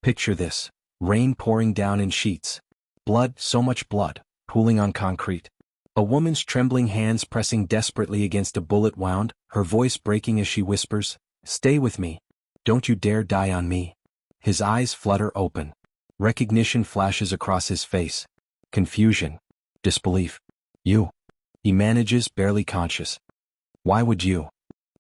Picture this. Rain pouring down in sheets. Blood, so much blood, pooling on concrete. A woman's trembling hands pressing desperately against a bullet wound, her voice breaking as she whispers, "Stay with me. Don't you dare die on me." His eyes flutter open. Recognition flashes across his face. Confusion. Disbelief. "You." He manages, barely conscious. "Why would you?"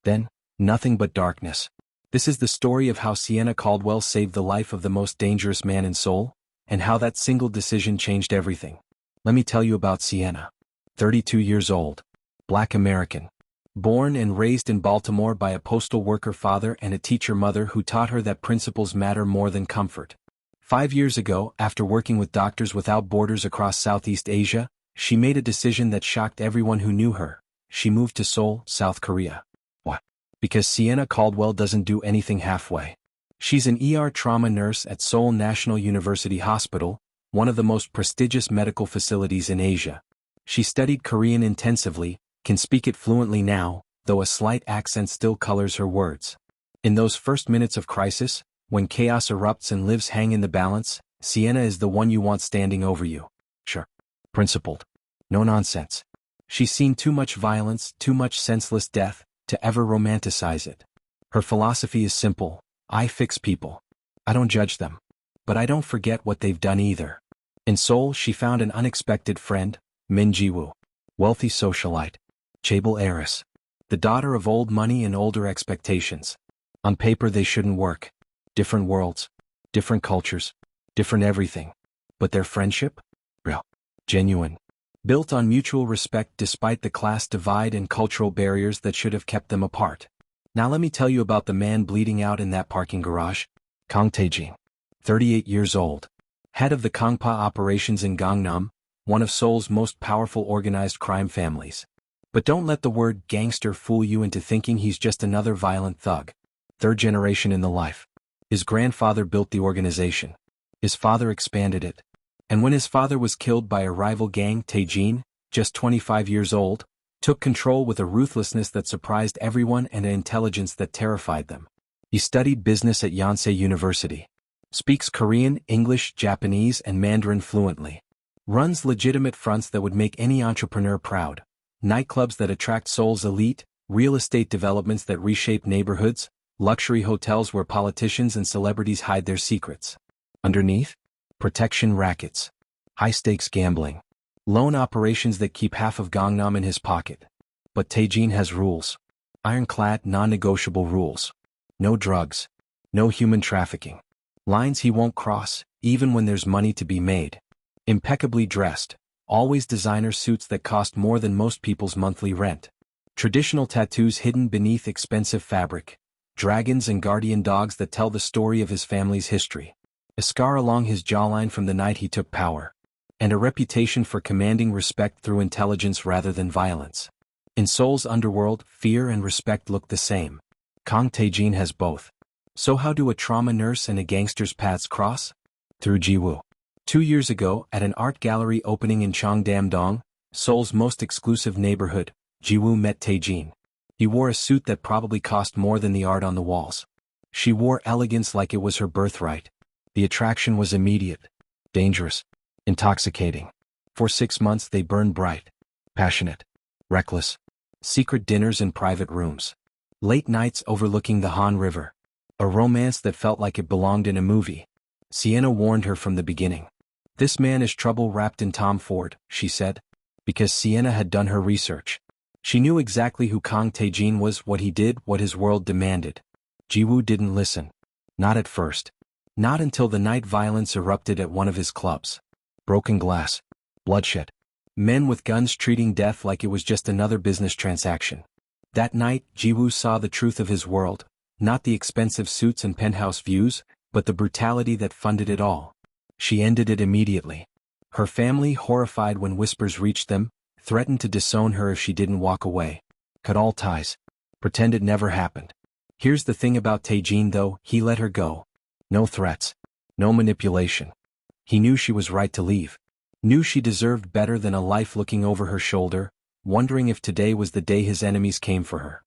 Then, nothing but darkness. This is the story of how Sienna Caldwell saved the life of the most dangerous man in Seoul, and how that single decision changed everything. Let me tell you about Sienna. 32 years old. Black American. Born and raised in Baltimore by a postal worker father and a teacher mother who taught her that principles matter more than comfort. 5 years ago, after working with Doctors Without Borders across Southeast Asia, she made a decision that shocked everyone who knew her. She moved to Seoul, South Korea. What? Because Sienna Caldwell doesn't do anything halfway. She's an ER trauma nurse at Seoul National University Hospital, one of the most prestigious medical facilities in Asia. She studied Korean intensively, can speak it fluently now, though a slight accent still colors her words. In those first minutes of crisis, when chaos erupts and lives hang in the balance, Sienna is the one you want standing over you. Sure. Principled. No nonsense. She's seen too much violence, too much senseless death, to ever romanticize it. Her philosophy is simple. I fix people. I don't judge them. But I don't forget what they've done either. In Seoul, she found an unexpected friend, Min Ji-woo. Wealthy socialite. Chaebol heiress. The daughter of old money and older expectations. On paper they shouldn't work. Different worlds. Different cultures. Different everything. But their friendship? Real. Genuine. Built on mutual respect despite the class divide and cultural barriers that should have kept them apart. Now let me tell you about the man bleeding out in that parking garage. Kang Tae-jin. 38 years old. Head of the Kangpa operations in Gangnam, one of Seoul's most powerful organized crime families. But don't let the word gangster fool you into thinking he's just another violent thug. Third generation in the life. His grandfather built the organization. His father expanded it. And when his father was killed by a rival gang, Tae-jin, just 25 years old, took control with a ruthlessness that surprised everyone and an intelligence that terrified them. He studied business at Yonsei University. Speaks Korean, English, Japanese, and Mandarin fluently. Runs legitimate fronts that would make any entrepreneur proud. Nightclubs that attract Seoul's elite, real estate developments that reshape neighborhoods, luxury hotels where politicians and celebrities hide their secrets. Underneath? Protection rackets. High-stakes gambling. Loan operations that keep half of Gangnam in his pocket. But Tae-jin has rules. Ironclad, non-negotiable rules. No drugs. No human trafficking. Lines he won't cross, even when there's money to be made. Impeccably dressed. Always designer suits that cost more than most people's monthly rent. Traditional tattoos hidden beneath expensive fabric. Dragons and guardian dogs that tell the story of his family's history. A scar along his jawline from the night he took power. And a reputation for commanding respect through intelligence rather than violence. In Seoul's underworld, fear and respect look the same. Kang Tae-jin has both. So how do a trauma nurse and a gangster's paths cross? Through Ji-woo. 2 years ago, at an art gallery opening in Cheongdam-dong, Seoul's most exclusive neighborhood, Ji-woo met Tae-jin. He wore a suit that probably cost more than the art on the walls. She wore elegance like it was her birthright. The attraction was immediate. Dangerous. Intoxicating. For 6 months they burned bright. Passionate. Reckless. Secret dinners in private rooms. Late nights overlooking the Han River. A romance that felt like it belonged in a movie. Sienna warned her from the beginning. This man is trouble wrapped in Tom Ford, she said. Because Sienna had done her research. She knew exactly who Kang Tae-jin was, what he did, what his world demanded. Ji-woo didn't listen. Not at first. Not until the night violence erupted at one of his clubs. Broken glass. Bloodshed. Men with guns treating death like it was just another business transaction. That night, Ji-woo saw the truth of his world, not the expensive suits and penthouse views, but the brutality that funded it all. She ended it immediately. Her family, horrified when whispers reached them, threatened to disown her if she didn't walk away. Cut all ties. Pretend it never happened. Here's the thing about Tae-jin though, he let her go. No threats. No manipulation. He knew she was right to leave. Knew she deserved better than a life looking over her shoulder, wondering if today was the day his enemies came for her.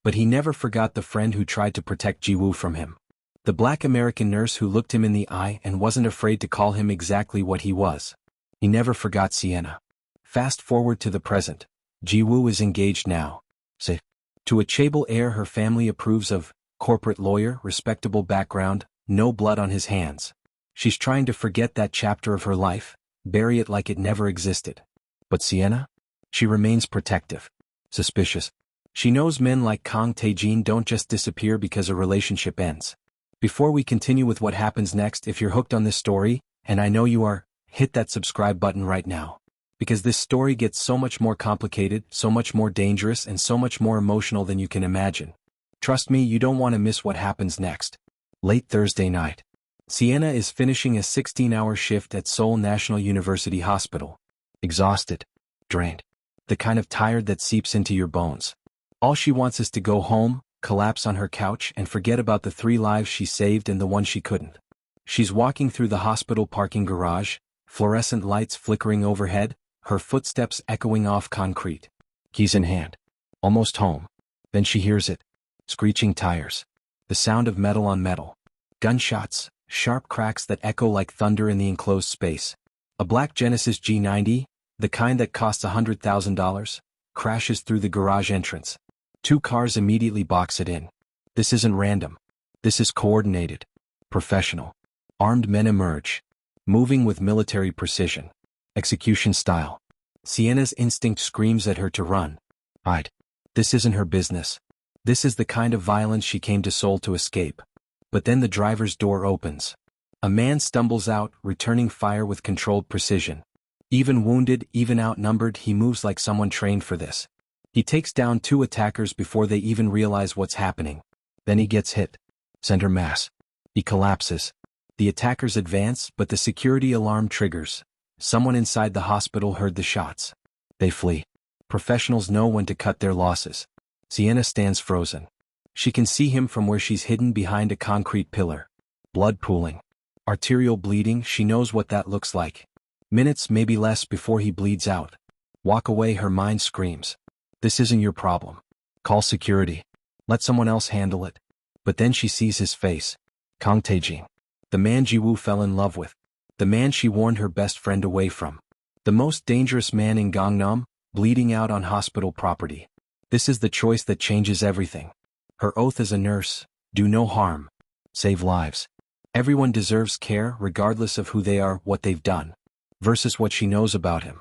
But he never forgot the friend who tried to protect Ji-woo from him. The black American nurse who looked him in the eye and wasn't afraid to call him exactly what he was. He never forgot Sienna. Fast forward to the present. Ji-woo is engaged now. Say, to a chaebol heir her family approves of, corporate lawyer, respectable background, no blood on his hands. She's trying to forget that chapter of her life, bury it like it never existed. But Sienna? She remains protective. Suspicious. She knows men like Kang Tae-jin don't just disappear because a relationship ends. Before we continue with what happens next, if you're hooked on this story, and I know you are, hit that subscribe button right now. Because this story gets so much more complicated, so much more dangerous, and so much more emotional than you can imagine. Trust me, you don't want to miss what happens next. Late Thursday night. Sienna is finishing a 16-hour shift at Seoul National University Hospital. Exhausted. Drained. The kind of tired that seeps into your bones. All she wants is to go home, collapse on her couch, and forget about the 3 lives she saved and the one she couldn't. She's walking through the hospital parking garage, fluorescent lights flickering overhead, her footsteps echoing off concrete. Keys in hand. Almost home. Then she hears it. Screeching tires. The sound of metal on metal. Gunshots, sharp cracks that echo like thunder in the enclosed space. A black Genesis G90, the kind that costs $100,000, crashes through the garage entrance. 2 cars immediately box it in. This isn't random. This is coordinated. Professional. Armed men emerge. Moving with military precision. Execution style. Sienna's instinct screams at her to run. Hide. This isn't her business. This is the kind of violence she came to Seoul to escape. But then the driver's door opens. A man stumbles out, returning fire with controlled precision. Even wounded, even outnumbered, he moves like someone trained for this. He takes down 2 attackers before they even realize what's happening. Then he gets hit. Center mass. He collapses. The attackers advance, but the security alarm triggers. Someone inside the hospital heard the shots. They flee. Professionals know when to cut their losses. Sienna stands frozen. She can see him from where she's hidden behind a concrete pillar. Blood pooling. Arterial bleeding, she knows what that looks like. Minutes, maybe less, before he bleeds out. Walk away, her mind screams. This isn't your problem. Call security. Let someone else handle it. But then she sees his face. Kang Tae-jin. The man Ji-woo fell in love with. The man she warned her best friend away from. The most dangerous man in Gangnam, bleeding out on hospital property. This is the choice that changes everything. Her oath as a nurse, do no harm. Save lives. Everyone deserves care regardless of who they are, what they've done. Versus what she knows about him.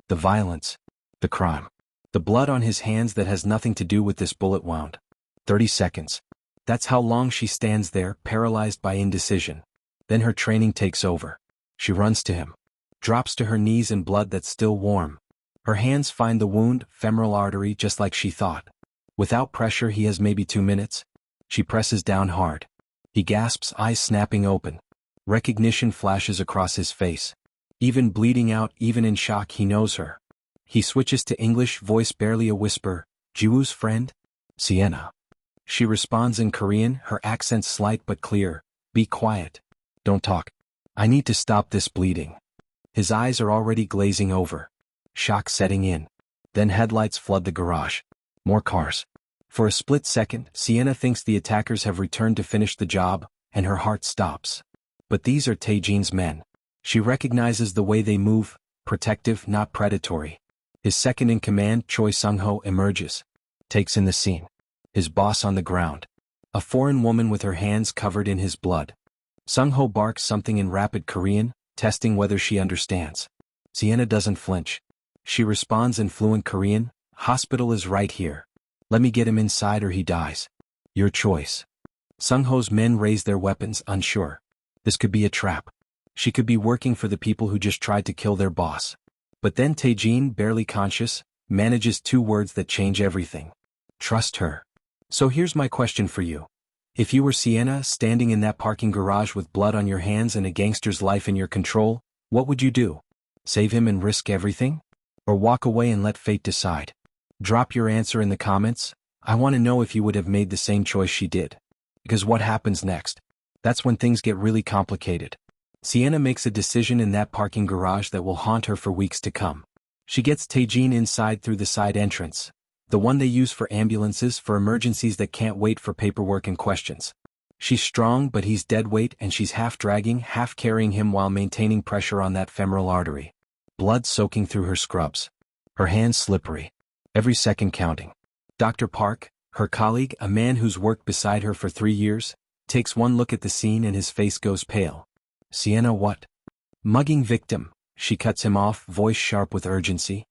The violence. The crime. The blood on his hands that has nothing to do with this bullet wound. 30 seconds. That's how long she stands there, paralyzed by indecision. Then her training takes over. She runs to him. Drops to her knees in blood that's still warm. Her hands find the wound, femoral artery, just like she thought. Without pressure, he has maybe 2 minutes. She presses down hard. He gasps, eyes snapping open. Recognition flashes across his face. Even bleeding out, even in shock, he knows her. He switches to English, voice barely a whisper. Ji-woo's friend? Sienna. She responds in Korean, her accent slight but clear. Be quiet. Don't talk. I need to stop this bleeding. His eyes are already glazing over. Shock setting in. Then headlights flood the garage. More cars. For a split second, Sienna thinks the attackers have returned to finish the job, and her heart stops. But these are Tae-jin's men. She recognizes the way they move, protective, not predatory. His second-in-command, Choi Sung-ho, emerges. Takes in the scene. His boss on the ground. A foreign woman with her hands covered in his blood. Sung-ho barks something in rapid Korean, testing whether she understands. Sienna doesn't flinch. She responds in fluent Korean, hospital is right here. Let me get him inside or he dies. Your choice. Sung-ho's men raise their weapons, unsure. This could be a trap. She could be working for the people who just tried to kill their boss. But then Tae-jin, barely conscious, manages 2 words that change everything. Trust her. So here's my question for you. If you were Sienna, standing in that parking garage with blood on your hands and a gangster's life in your control, what would you do? Save him and risk everything? Or walk away and let fate decide? Drop your answer in the comments. I want to know if you would have made the same choice she did. Because what happens next? That's when things get really complicated. Sienna makes a decision in that parking garage that will haunt her for weeks to come. She gets Tae-jin inside through the side entrance. The one they use for ambulances, for emergencies that can't wait for paperwork and questions. She's strong, but he's dead weight, and she's half dragging, half carrying him while maintaining pressure on that femoral artery. Blood soaking through her scrubs. Her hands slippery. Every second counting. Dr. Park, her colleague, a man who's worked beside her for 3 years, takes one look at the scene and his face goes pale. Sienna, what? Mugging victim, she cuts him off, voice sharp with urgency.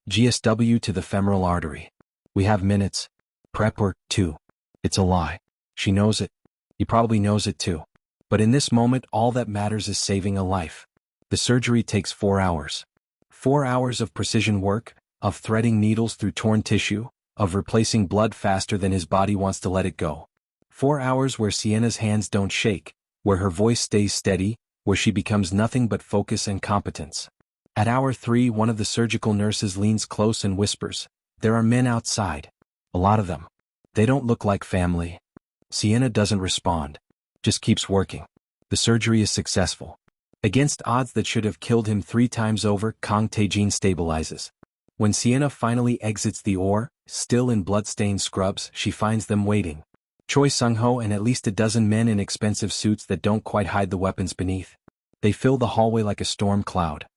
GSW to the femoral artery. We have minutes. Prep or 2. It's a lie. She knows it. He probably knows it too. But in this moment, all that matters is saving a life. The surgery takes 4 hours. 4 hours of precision work, of threading needles through torn tissue, of replacing blood faster than his body wants to let it go. 4 hours where Sienna's hands don't shake, where her voice stays steady, where she becomes nothing but focus and competence. At hour 3, one of the surgical nurses leans close and whispers, "There are men outside. A lot of them. They don't look like family." Sienna doesn't respond. Just keeps working. The surgery is successful. Against odds that should have killed him 3 times over, Kang Tae-jin stabilizes. When Sienna finally exits the OR, still in blood-stained scrubs, she finds them waiting. Choi Sung-ho and at least a dozen men in expensive suits that don't quite hide the weapons beneath. They fill the hallway like a storm cloud.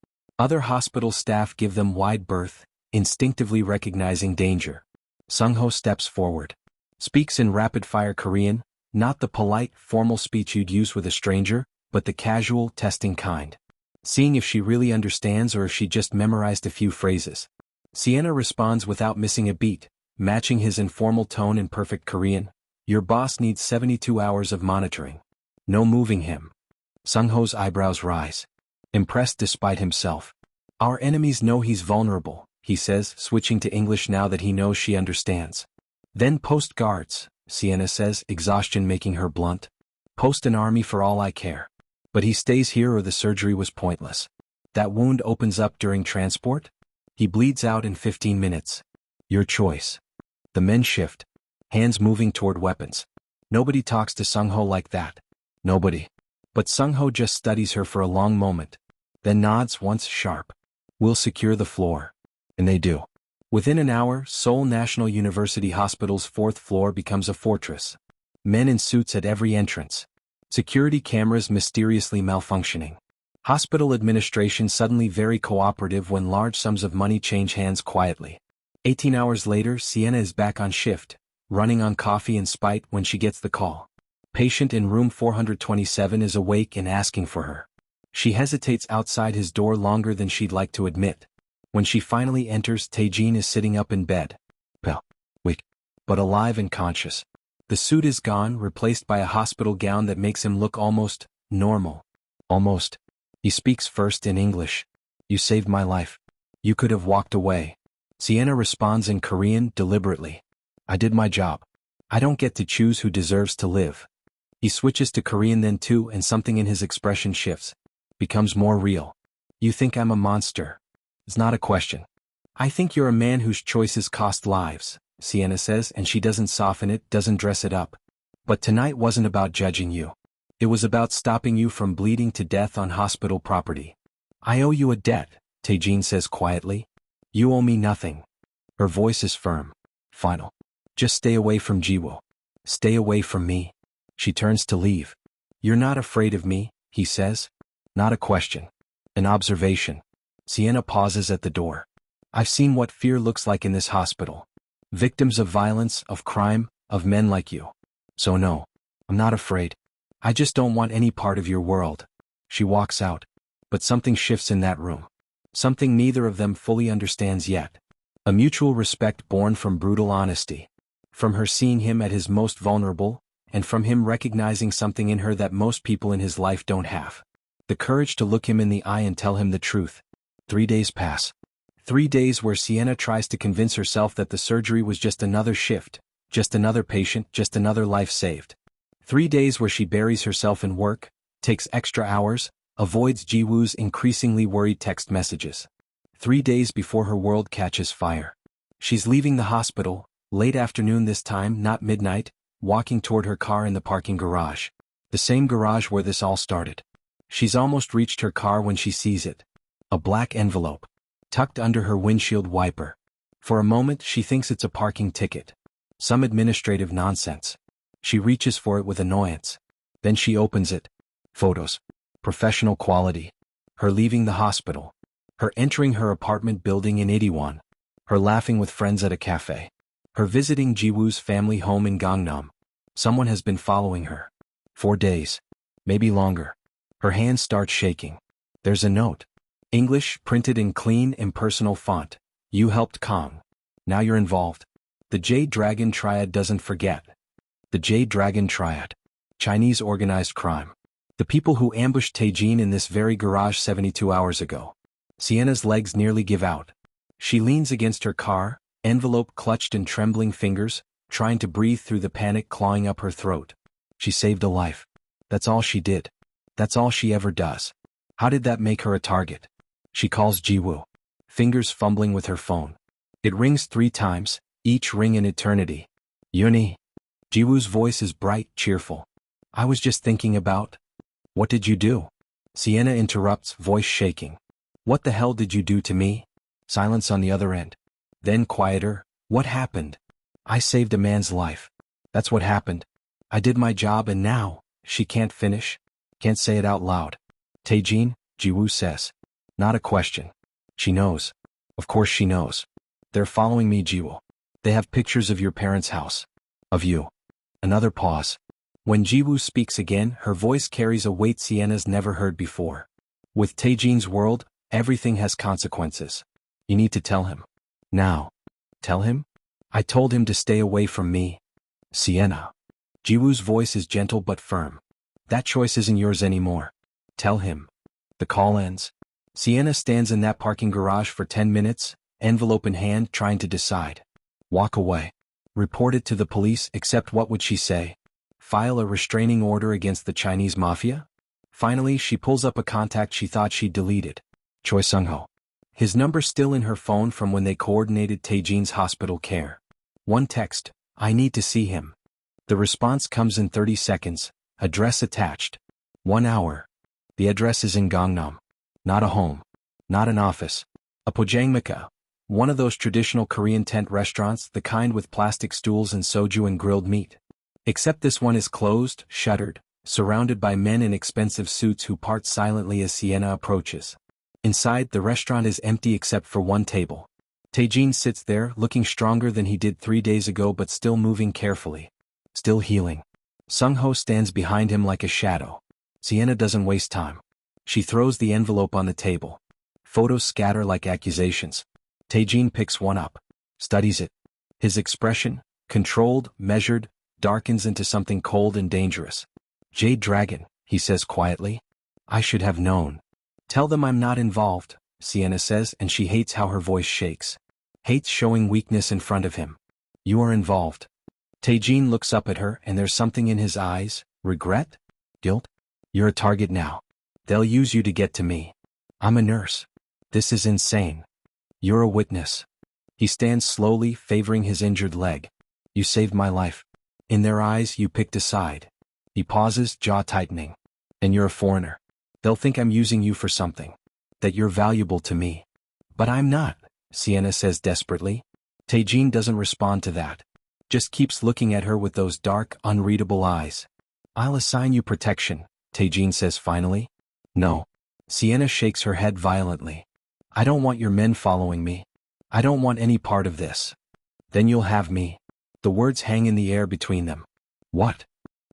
Other hospital staff give them wide berth, instinctively recognizing danger. Sung-ho steps forward. Speaks in rapid-fire Korean, not the polite, formal speech you'd use with a stranger, but the casual, testing kind. Seeing if she really understands or if she just memorized a few phrases. Sienna responds without missing a beat, matching his informal tone in perfect Korean. Your boss needs 72 hours of monitoring. No moving him. Sung-ho's eyebrows rise. Impressed despite himself. Our enemies know he's vulnerable, he says, switching to English now that he knows she understands. Then post guards, Sienna says, exhaustion making her blunt. Post an army for all I care. But he stays here or the surgery was pointless. That wound opens up during transport? He bleeds out in 15 minutes. Your choice. The men shift. Hands moving toward weapons. Nobody talks to Sung-ho like that. Nobody. But Sung-ho just studies her for a long moment. Then nods once sharp. We'll secure the floor. And they do. Within an hour, Seoul National University Hospital's 4th floor becomes a fortress. Men in suits at every entrance. Security cameras mysteriously malfunctioning. Hospital administration suddenly very cooperative when large sums of money change hands quietly. 18 hours later, Sienna is back on shift, running on coffee and spite when she gets the call. Patient in room 427 is awake and asking for her. She hesitates outside his door longer than she'd like to admit. When she finally enters, Tae-jin is sitting up in bed. Weak, but alive and conscious. The suit is gone, replaced by a hospital gown that makes him look almost normal. Almost. He speaks first in English. You saved my life. You could have walked away. Sienna responds in Korean deliberately. I did my job. I don't get to choose who deserves to live. He switches to Korean then too, and something in his expression shifts. Becomes more real. You think I'm a monster. It's not a question. I think you're a man whose choices cost lives, Sienna says, and she doesn't soften it, doesn't dress it up. But tonight wasn't about judging you. It was about stopping you from bleeding to death on hospital property. I owe you a debt, Tae-jin says quietly. You owe me nothing. Her voice is firm. Final. Just stay away from Jiwoo. Stay away from me. She turns to leave. You're not afraid of me, he says. Not a question. An observation. Sienna pauses at the door. I've seen what fear looks like in this hospital. Victims of violence, of crime, of men like you. So no, I'm not afraid. I just don't want any part of your world. She walks out. But something shifts in that room. Something neither of them fully understands yet. A mutual respect born from brutal honesty. From her seeing him at his most vulnerable, and from him recognizing something in her that most people in his life don't have. The courage to look him in the eye and tell him the truth. 3 days pass. 3 days where Sienna tries to convince herself that the surgery was just another shift, just another patient, just another life saved. 3 days where she buries herself in work, takes extra hours, avoids Jiwoo's increasingly worried text messages. 3 days before her world catches fire. She's leaving the hospital, late afternoon this time, not midnight, walking toward her car in the parking garage. The same garage where this all started. She's almost reached her car when she sees it. A black envelope. Tucked under her windshield wiper. For a moment she thinks it's a parking ticket. Some administrative nonsense. She reaches for it with annoyance. Then she opens it. Photos. Professional quality. Her leaving the hospital. Her entering her apartment building in Itaewon. Her laughing with friends at a cafe. Her visiting Jiwoo's family home in Gangnam. Someone has been following her. 4 days. Maybe longer. Her hands start shaking. There's a note. English, printed in clean, impersonal font. You helped Kang. Now you're involved. The Jade Dragon Triad doesn't forget. The Jade Dragon Triad. Chinese organized crime. The people who ambushed Tae-jin in this very garage 72 hours ago. Sienna's legs nearly give out. She leans against her car, envelope clutched in trembling fingers, trying to breathe through the panic clawing up her throat. She saved a life. That's all she did. That's all she ever does. How did that make her a target? She calls Jiwoo. Fingers fumbling with her phone. It rings 3 times, each ring an eternity. Yuni. Jiwoo's voice is bright, cheerful. I was just thinking about. What did you do? Sienna interrupts, voice shaking. What the hell did you do to me? Silence on the other end. Then quieter. What happened? I saved a man's life. That's what happened. I did my job and now, she can't finish. Can't say it out loud. Tae-jin, Jiwoo says. Not a question. She knows. Of course she knows. They're following me, Jiwoo. They have pictures of your parents' house. Of you. Another pause. When Jiwoo speaks again, her voice carries a weight Sienna's never heard before. With Tae-jin's world, everything has consequences. You need to tell him. Now. Tell him? I told him to stay away from me. Sienna. Jiwoo's voice is gentle but firm. That choice isn't yours anymore. Tell him. The call ends. Sienna stands in that parking garage for 10 minutes, envelope in hand, trying to decide. Walk away. Report it to the police, except what would she say? File a restraining order against the Chinese Mafia? Finally, she pulls up a contact she thought she'd deleted. Choi Sung-ho. His number still in her phone from when they coordinated Tae-jin's hospital care. One text, I need to see him. The response comes in 30 seconds, address attached. 1 hour. The address is in Gangnam. Not a home. Not an office. A pojangmaka. One of those traditional Korean tent restaurants, the kind with plastic stools and soju and grilled meat. Except this one is closed, shuttered, surrounded by men in expensive suits who part silently as Sienna approaches. Inside, the restaurant is empty except for one table. Tae-jin sits there, looking stronger than he did 3 days ago but still moving carefully. Still healing. Sung-ho stands behind him like a shadow. Sienna doesn't waste time. She throws the envelope on the table. Photos scatter like accusations. Tae-jin picks one up. Studies it. His expression, controlled, measured, darkens into something cold and dangerous. Jade Dragon, he says quietly. I should have known. Tell them I'm not involved, Sienna says, and she hates how her voice shakes. Hates showing weakness in front of him. You are involved. Tae-jin looks up at her and there's something in his eyes. Regret? Guilt? You're a target now. They'll use you to get to me. I'm a nurse. This is insane. You're a witness. He stands slowly, favoring his injured leg. You saved my life. In their eyes, you picked a side. He pauses, jaw tightening. And you're a foreigner. They'll think I'm using you for something. That you're valuable to me. But I'm not, Sienna says desperately. Tae-jin doesn't respond to that. Just keeps looking at her with those dark, unreadable eyes. I'll assign you protection, Tae-jin says finally. No. Sienna shakes her head violently. I don't want your men following me. I don't want any part of this. Then you'll have me. The words hang in the air between them. What?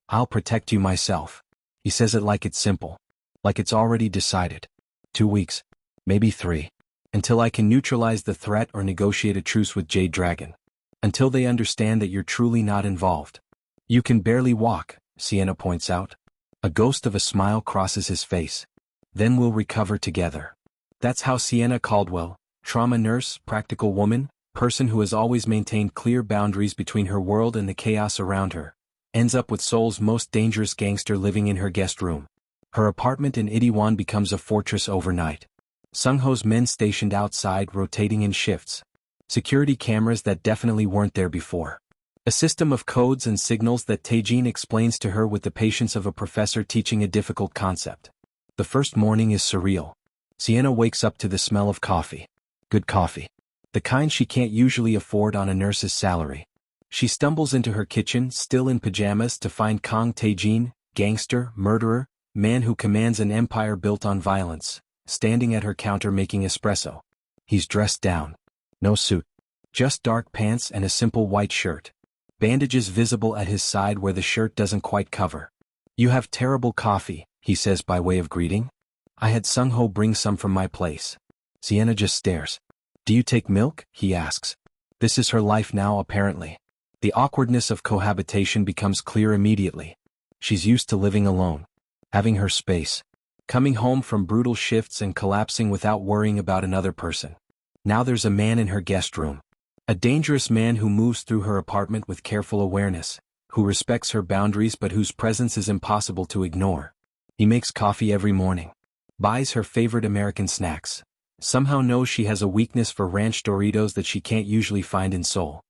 I'll protect you myself. He says it like it's simple. Like it's already decided. 2 weeks. Maybe 3. Until I can neutralize the threat or negotiate a truce with Jade Dragon. Until they understand that you're truly not involved. You can barely walk, Sienna points out. A ghost of a smile crosses his face. Then we'll recover together. That's how Sienna Caldwell, trauma nurse, practical woman, person who has always maintained clear boundaries between her world and the chaos around her, ends up with Seoul's most dangerous gangster living in her guest room. Her apartment in Itaewon becomes a fortress overnight. Sung-ho's men stationed outside rotating in shifts. Security cameras that definitely weren't there before. A system of codes and signals that Tae-jin explains to her with the patience of a professor teaching a difficult concept. The first morning is surreal. Sienna wakes up to the smell of coffee. Good coffee. The kind she can't usually afford on a nurse's salary. She stumbles into her kitchen, still in pajamas, to find Kang Tae-jin, Gangster, murderer, man who commands an empire built on violence, standing at her counter making espresso. He's dressed down. No suit. Just dark pants and a simple white shirt. Bandages visible at his side where the shirt doesn't quite cover. "You have terrible coffee," he says by way of greeting. "I had Sung-ho bring some from my place." Sienna just stares. "Do you take milk?" he asks. This is her life now apparently. The awkwardness of cohabitation becomes clear immediately. She's used to living alone. Having her space. Coming home from brutal shifts and collapsing without worrying about another person. Now there's a man in her guest room. A dangerous man who moves through her apartment with careful awareness, who respects her boundaries but whose presence is impossible to ignore. He makes coffee every morning. Buys her favorite American snacks. Somehow knows she has a weakness for ranch Doritos that she can't usually find in Seoul.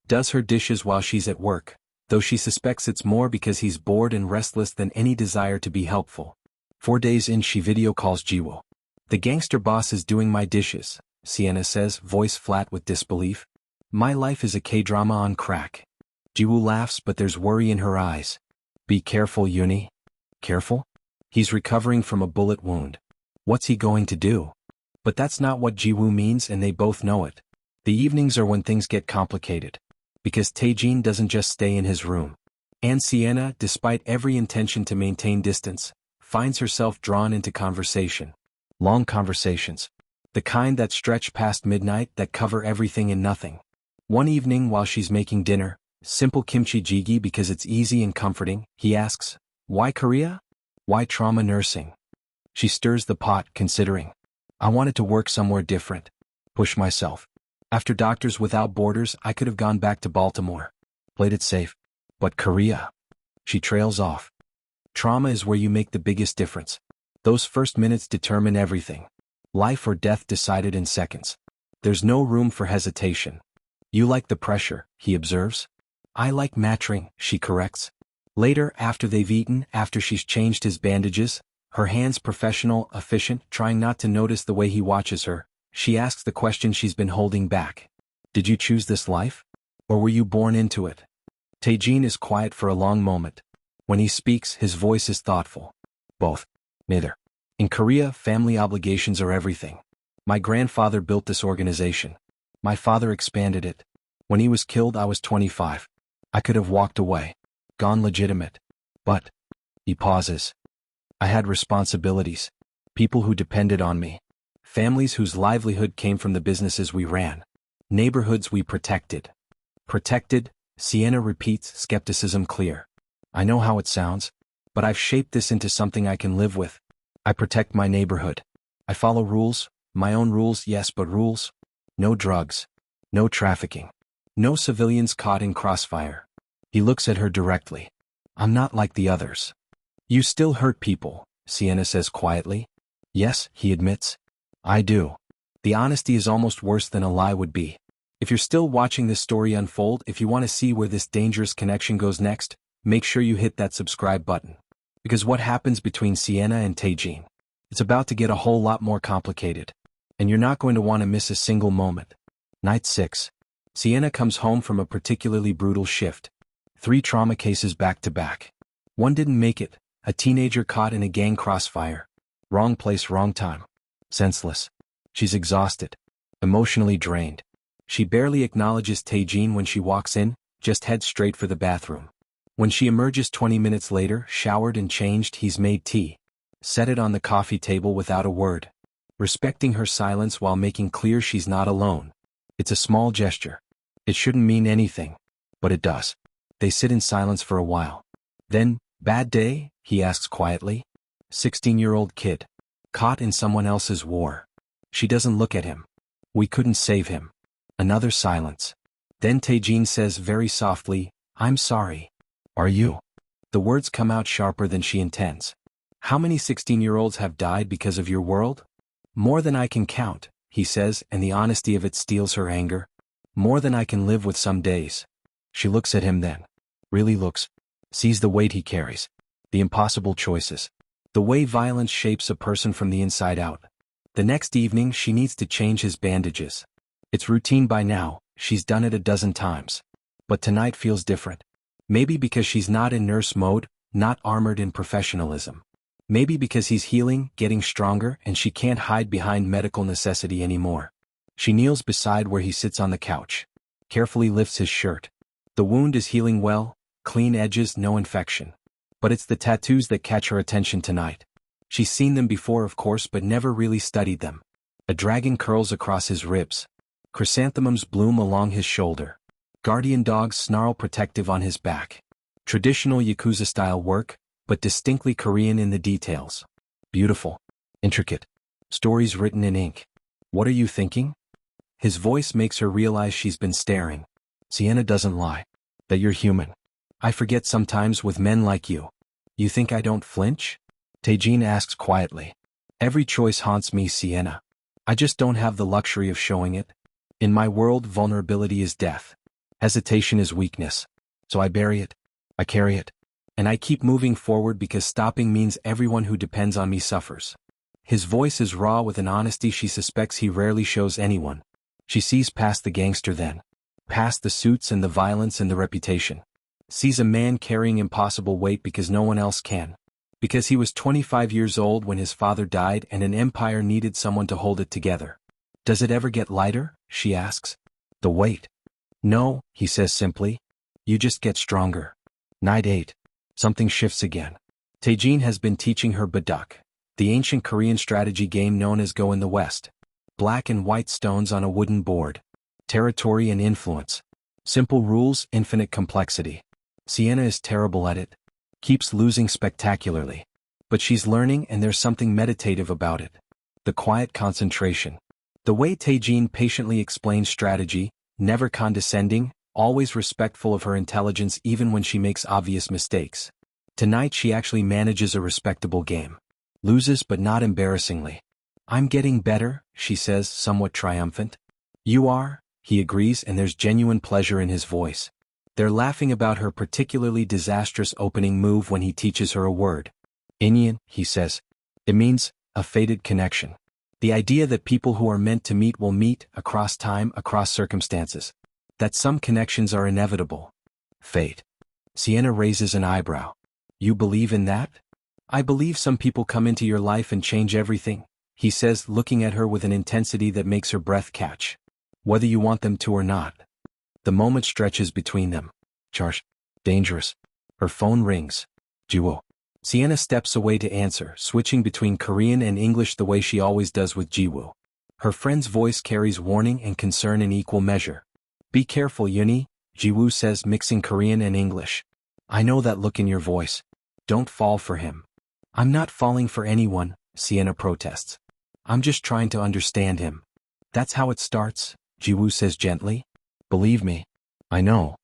Does her dishes while she's at work, though she suspects it's more because he's bored and restless than any desire to be helpful. 4 days in, she video calls Jiwoo. "The gangster boss is doing my dishes," Sienna says, voice flat with disbelief. "My life is a K-drama on crack." Jiwoo laughs but there's worry in her eyes. "Be careful, Yuni." "Careful?" He's recovering from a bullet wound. What's he going to do? But that's not what Jiwoo means and they both know it. The evenings are when things get complicated. Because Tae-jin doesn't just stay in his room. And Sienna, despite every intention to maintain distance, finds herself drawn into conversation. Long conversations. The kind that stretch past midnight that cover everything and nothing. One evening while she's making dinner, simple kimchi jjigae because it's easy and comforting, he asks, "Why Korea? Why trauma nursing?" She stirs the pot, considering. "I wanted to work somewhere different. Push myself. After Doctors Without Borders, I could have gone back to Baltimore. Played it safe. But Korea." She trails off. Trauma is where you make the biggest difference. Those first minutes determine everything. Life or death decided in seconds. There's no room for hesitation. "You like the pressure," he observes. "I like matching," she corrects. Later, after they've eaten, after she's changed his bandages, her hands professional, efficient, trying not to notice the way he watches her, she asks the question she's been holding back. "Did you choose this life? Or were you born into it?" Tae-jin is quiet for a long moment. When he speaks, his voice is thoughtful. "Both. Neither. In Korea, family obligations are everything. My grandfather built this organization. My father expanded it. When he was killed, I was 25. I could have walked away. Gone legitimate. But..." He pauses. "I had responsibilities. People who depended on me. Families whose livelihood came from the businesses we ran. Neighborhoods we protected." "Protected," Sienna repeats, skepticism clear. "I know how it sounds. But I've shaped this into something I can live with. I protect my neighborhood. I follow rules, my own rules, yes, but rules. No drugs. No trafficking. No civilians caught in crossfire." He looks at her directly. "I'm not like the others." "You still hurt people," Sienna says quietly. "Yes," he admits. "I do." The honesty is almost worse than a lie would be. If you're still watching this story unfold, if you want to see where this dangerous connection goes next, make sure you hit that subscribe button. Because what happens between Sienna and Tae-jin? It's about to get a whole lot more complicated. And you're not going to want to miss a single moment. Night 6. Sienna comes home from a particularly brutal shift. 3 trauma cases back to back. One didn't make it, a teenager caught in a gang crossfire. Wrong place, wrong time. Senseless. She's exhausted. Emotionally drained. She barely acknowledges Tae-jin when she walks in, just heads straight for the bathroom. When she emerges 20 minutes later, showered and changed, he's made tea. Set it on the coffee table without a word. Respecting her silence while making clear she's not alone. It's a small gesture. It shouldn't mean anything. But it does. They sit in silence for a while. Then, "Bad day?" he asks quietly. 16-year-old kid. Caught in someone else's war. She doesn't look at him. "We couldn't save him." Another silence. Then Tae-jin says very softly, "I'm sorry." "Are you?" The words come out sharper than she intends. "How many 16-year-olds have died because of your world?" "More than I can count," he says, and the honesty of it steals her anger. "More than I can live with some days." She looks at him then. Really looks. Sees the weight he carries. The impossible choices. The way violence shapes a person from the inside out. The next evening she needs to change his bandages. It's routine by now, she's done it a dozen times. But tonight feels different. Maybe because she's not in nurse mode, not armored in professionalism. Maybe because he's healing, getting stronger, and she can't hide behind medical necessity anymore. She kneels beside where he sits on the couch. Carefully lifts his shirt. The wound is healing well, clean edges, no infection. But it's the tattoos that catch her attention tonight. She's seen them before, of course, but never really studied them. A dragon curls across his ribs. Chrysanthemums bloom along his shoulder. Guardian dogs snarl protective on his back. Traditional Yakuza-style work, but distinctly Korean in the details. Beautiful. Intricate. Stories written in ink. What are you thinking? His voice makes her realize she's been staring. Sienna doesn't lie. That you're human. I forget sometimes with men like you. You think I don't flinch? Tae-jin asks quietly. Every choice haunts me, Sienna. I just don't have the luxury of showing it. In my world, vulnerability is death. Hesitation is weakness. So I bury it. I carry it. And I keep moving forward because stopping means everyone who depends on me suffers. His voice is raw with an honesty she suspects he rarely shows anyone. She sees past the gangster then. Past the suits and the violence and the reputation. Sees a man carrying impossible weight because no one else can. Because he was 25 years old when his father died and an empire needed someone to hold it together. Does it ever get lighter? She asks. The weight. No, he says simply. You just get stronger. Night 8. Something shifts again. Tae-jin has been teaching her baduk, the ancient Korean strategy game known as Go in the West. Black and white stones on a wooden board. Territory and influence. Simple rules, infinite complexity. Sienna is terrible at it. Keeps losing spectacularly. But she's learning and there's something meditative about it. The quiet concentration. The way Tae-jin patiently explains strategy, never condescending, always respectful of her intelligence even when she makes obvious mistakes. Tonight she actually manages a respectable game. Loses but not embarrassingly. I'm getting better, she says, somewhat triumphant. You are, he agrees, and there's genuine pleasure in his voice. They're laughing about her particularly disastrous opening move when he teaches her a word. Inyan, he says. It means, a fated connection. The idea that people who are meant to meet will meet, across time, across circumstances. That some connections are inevitable. Fate. Sienna raises an eyebrow. You believe in that? I believe some people come into your life and change everything, he says, looking at her with an intensity that makes her breath catch. Whether you want them to or not. The moment stretches between them. Charge. Dangerous. Her phone rings. Jiwoo. Sienna steps away to answer, switching between Korean and English the way she always does with Jiwoo. Her friend's voice carries warning and concern in equal measure. Be careful, Yuni, Jiwoo says, mixing Korean and English. I know that look in your voice. Don't fall for him. I'm not falling for anyone, Sienna protests. I'm just trying to understand him. That's how it starts, Jiwoo says gently. Believe me. I know.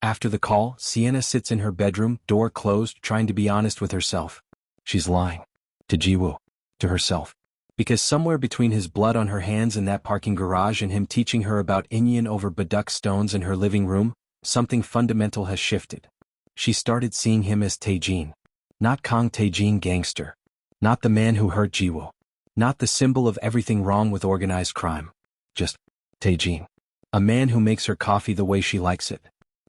After the call, Sienna sits in her bedroom, door closed, trying to be honest with herself. She's lying. To Jiwoo. To herself. Because somewhere between his blood on her hands in that parking garage and him teaching her about Inyan over baduk stones in her living room, something fundamental has shifted. She started seeing him as Tae-jin. Not Kang Tae-jin Gangster. Not the man who hurt Jiwoo. Not the symbol of everything wrong with organized crime. Just Tae-jin. A man who makes her coffee the way she likes it.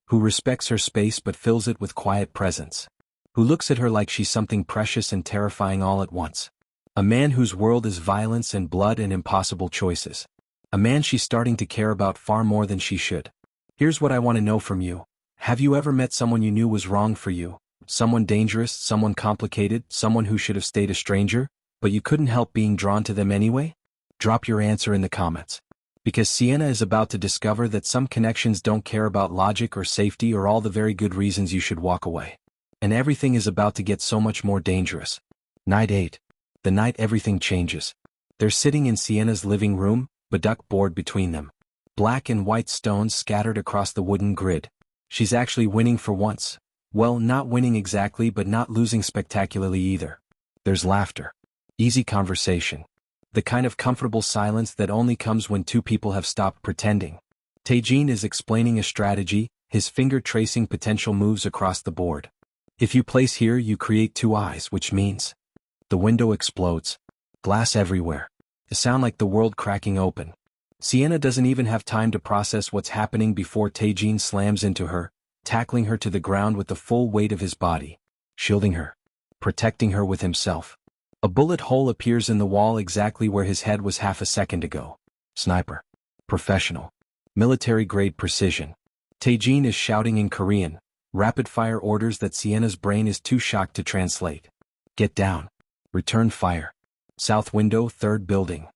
Who respects her space but fills it with quiet presence. Who looks at her like she's something precious and terrifying all at once. A man whose world is violence and blood and impossible choices. A man she's starting to care about far more than she should. Here's what I want to know from you. Have you ever met someone you knew was wrong for you? Someone dangerous, someone complicated, someone who should have stayed a stranger, but you couldn't help being drawn to them anyway? Drop your answer in the comments. Because Sienna is about to discover that some connections don't care about logic or safety or all the very good reasons you should walk away. And everything is about to get so much more dangerous. Night 8. The night everything changes. They're sitting in Sienna's living room, baduk board between them. Black and white stones scattered across the wooden grid. She's actually winning for once. Well, not winning exactly, but not losing spectacularly either. There's laughter. Easy conversation. The kind of comfortable silence that only comes when two people have stopped pretending. Tae-jin is explaining a strategy, his finger tracing potential moves across the board. If you place here, you create two eyes, which means... The window explodes. Glass everywhere. A sound like the world cracking open. Sienna doesn't even have time to process what's happening before Tae-jin slams into her, tackling her to the ground with the full weight of his body. shielding her, protecting her with himself. A bullet hole appears in the wall exactly where his head was half a second ago. Sniper. Professional. Military-grade precision. Tae-jin is shouting in Korean, rapid-fire orders that Sienna's brain is too shocked to translate. Get down. Return fire. South window, third building.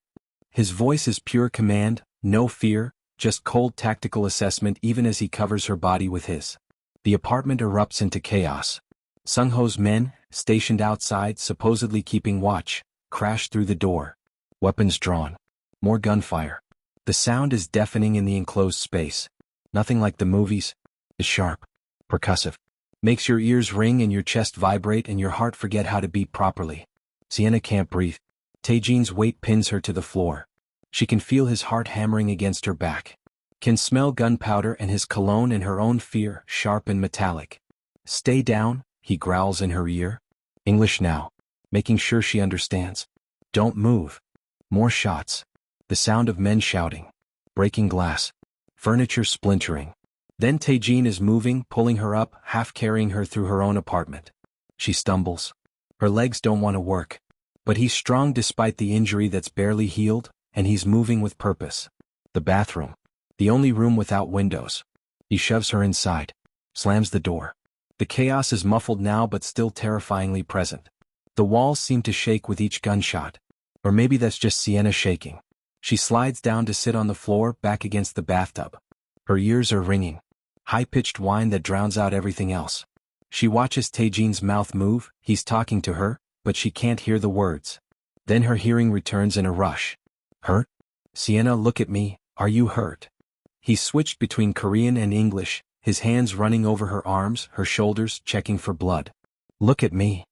His voice is pure command, no fear, just cold tactical assessment even as he covers her body with his. The apartment erupts into chaos. Sung-ho's men, stationed outside supposedly keeping watch, crash through the door. Weapons drawn. More gunfire. The sound is deafening in the enclosed space. Nothing like the movies. Is sharp. Percussive. Makes your ears ring and your chest vibrate and your heart forget how to beat properly. Sienna can't breathe. Tae-jin's weight pins her to the floor. She can feel his heart hammering against her back. Can smell gunpowder and his cologne and her own fear, sharp and metallic. Stay down, he growls in her ear. English now. Making sure she understands. Don't move. More shots. The sound of men shouting. Breaking glass. Furniture splintering. Then Tae-jin is moving, pulling her up, half carrying her through her own apartment. She stumbles. Her legs don't want to work. But he's strong despite the injury that's barely healed, and he's moving with purpose. The bathroom. The only room without windows. He shoves her inside. Slams the door. The chaos is muffled now but still terrifyingly present. The walls seem to shake with each gunshot. Or maybe that's just Sienna shaking. She slides down to sit on the floor, back against the bathtub. Her ears are ringing. High-pitched whine that drowns out everything else. She watches Tae-jin's mouth move, he's talking to her, but she can't hear the words. Then her hearing returns in a rush. Hurt? Sienna, look at me, are you hurt? He switched between Korean and English, his hands running over her arms, her shoulders, checking for blood. Look at me.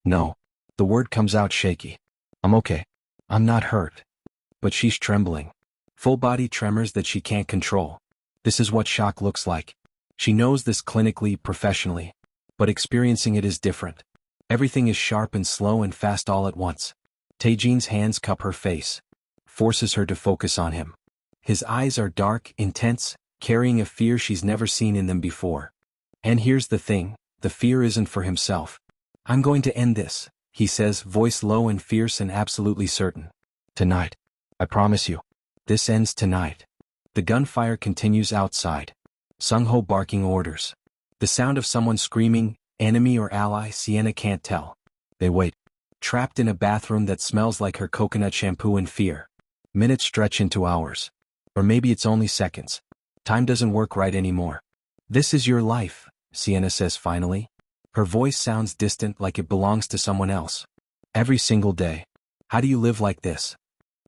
No. The word comes out shaky. I'm okay. I'm not hurt. But she's trembling. Full body tremors that she can't control. This is what shock looks like. She knows this clinically, professionally. But experiencing it is different. Everything is sharp and slow and fast all at once. Tae-jin's hands cup her face. Forces her to focus on him. His eyes are dark, intense, carrying a fear she's never seen in them before. And here's the thing, the fear isn't for himself. I'm going to end this, he says, voice low and fierce and absolutely certain. Tonight. I promise you. This ends tonight. The gunfire continues outside. Sung-ho barking orders. The sound of someone screaming, enemy or ally, Sienna can't tell. They wait. Trapped in a bathroom that smells like her coconut shampoo in fear. Minutes stretch into hours. Or maybe it's only seconds. Time doesn't work right anymore. This is your life, Sienna says finally. Her voice sounds distant like it belongs to someone else. Every single day. How do you live like this?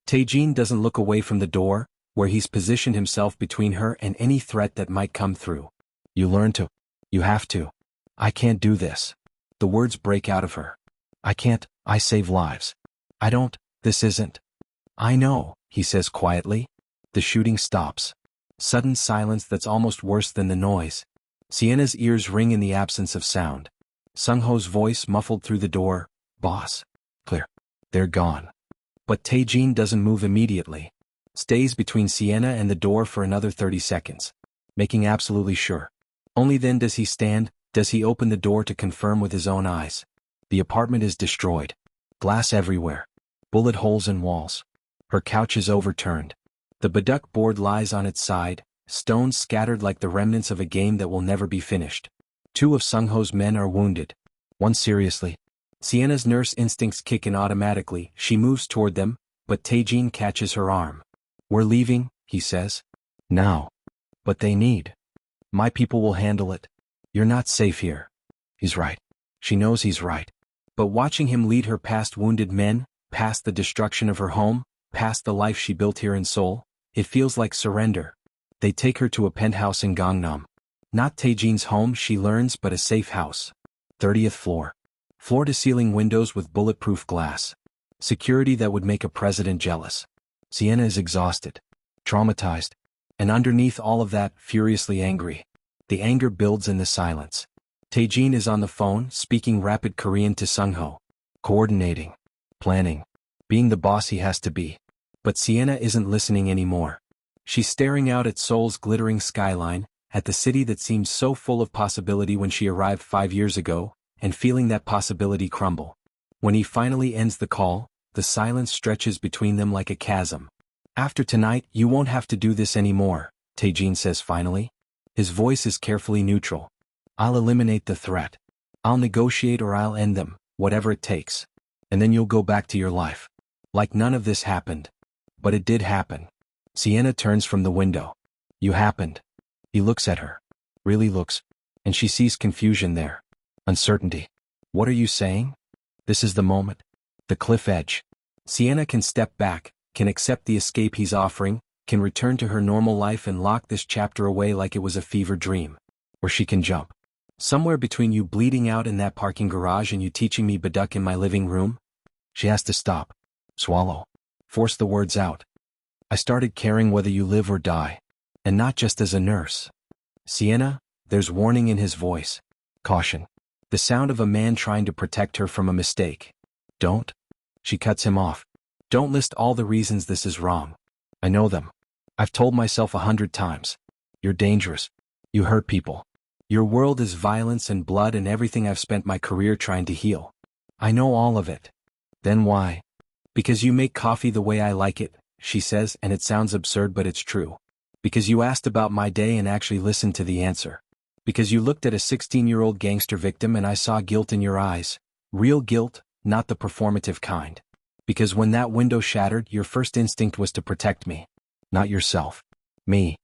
Tae-jin doesn't look away from the door, where he's positioned himself between her and any threat that might come through. You learn to. You have to. I can't do this. The words break out of her. I can't, I save lives. I don't, this isn't. I know, he says quietly. The shooting stops. Sudden silence that's almost worse than the noise. Sienna's ears ring in the absence of sound. Sung-ho's voice muffled through the door, boss. Clear. They're gone. But Tae-jin doesn't move immediately. Stays between Sienna and the door for another 30 seconds. Making absolutely sure. Only then does he stand, does he open the door to confirm with his own eyes. The apartment is destroyed. Glass everywhere. Bullet holes in walls. Her couch is overturned. The baduk board lies on its side, stones scattered like the remnants of a game that will never be finished. 2 of Sung-ho's men are wounded. 1 seriously. Sienna's nurse instincts kick in automatically. She moves toward them, but Tae-jin catches her arm. We're leaving, he says. Now. But they need. My people will handle it. You're not safe here. He's right. She knows he's right. But watching him lead her past wounded men, past the destruction of her home, past the life she built here in Seoul, it feels like surrender. They take her to a penthouse in Gangnam. Not Tae-jin's home, she learns, but a safe house. 30th floor. Floor-to-ceiling windows with bulletproof glass. Security that would make a president jealous. Sienna is exhausted. Traumatized. And underneath all of that, furiously angry. The anger builds in the silence. Tae-jin is on the phone, speaking rapid Korean to Sung-ho. Coordinating. Planning. Being the boss he has to be. But Sienna isn't listening anymore. She's staring out at Seoul's glittering skyline, at the city that seemed so full of possibility when she arrived 5 years ago, and feeling that possibility crumble. When he finally ends the call, the silence stretches between them like a chasm. "After tonight, you won't have to do this anymore," Tae-jin says finally. His voice is carefully neutral. "I'll eliminate the threat. I'll negotiate or I'll end them, whatever it takes. And then you'll go back to your life. Like none of this happened." But it did happen. Sienna turns from the window. "You happened." He looks at her. Really looks. And she sees confusion there. Uncertainty. "What are you saying?" This is the moment. The cliff edge. Sienna can step back, can accept the escape he's offering, can return to her normal life and lock this chapter away like it was a fever dream. Or she can jump. Somewhere between you bleeding out in that parking garage and you teaching me baduk in my living room. She has to stop. Swallow. Force the words out. "I started caring whether you live or die. And not just as a nurse." "Sienna," there's warning in his voice. Caution. The sound of a man trying to protect her from a mistake. "Don't." She cuts him off. "Don't list all the reasons this is wrong. I know them. I've told myself 100 times. You're dangerous. You hurt people. Your world is violence and blood and everything I've spent my career trying to heal. I know all of it." "Then why?" "Because you make coffee the way I like it," she says, and it sounds absurd but it's true. "Because you asked about my day and actually listened to the answer. Because you looked at a 16-year-old gangster victim and I saw guilt in your eyes. Real guilt, not the performative kind. Because when that window shattered, your first instinct was to protect me. Not yourself. Me."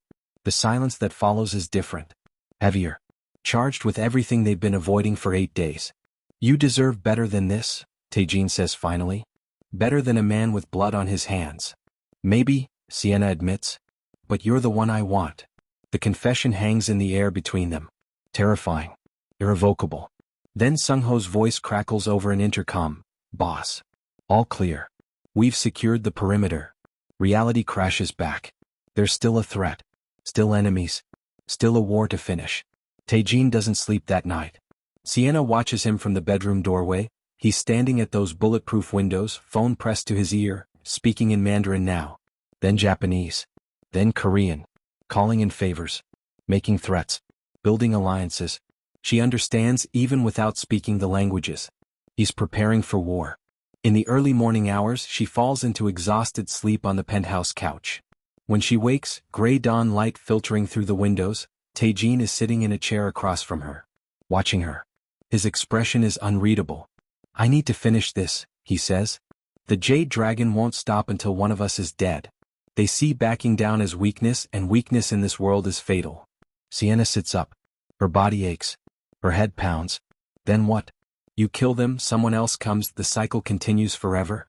The silence that follows is different. Heavier. Charged with everything they've been avoiding for 8 days. "You deserve better than this," Tae-jin says finally. "Better than a man with blood on his hands." "Maybe," Sienna admits. "But you're the one I want." The confession hangs in the air between them. Terrifying. Irrevocable. Then Sung-ho's voice crackles over an intercom. "Boss. All clear. We've secured the perimeter." Reality crashes back. There's still a threat. Still enemies. Still a war to finish. Tae-jin doesn't sleep that night. Sienna watches him from the bedroom doorway. He's standing at those bulletproof windows, phone pressed to his ear, speaking in Mandarin now. Then Japanese. Then Korean. Calling in favors. Making threats. Building alliances. She understands even without speaking the languages. He's preparing for war. In the early morning hours, she falls into exhausted sleep on the penthouse couch. When she wakes, gray dawn light filtering through the windows, Tae-jin is sitting in a chair across from her. Watching her. His expression is unreadable. "I need to finish this," he says. "The Jade Dragon won't stop until one of us is dead." They see backing down as weakness, and weakness in this world is fatal. Sienna sits up. Her body aches. Her head pounds. Then what? You kill them, someone else comes, the cycle continues forever?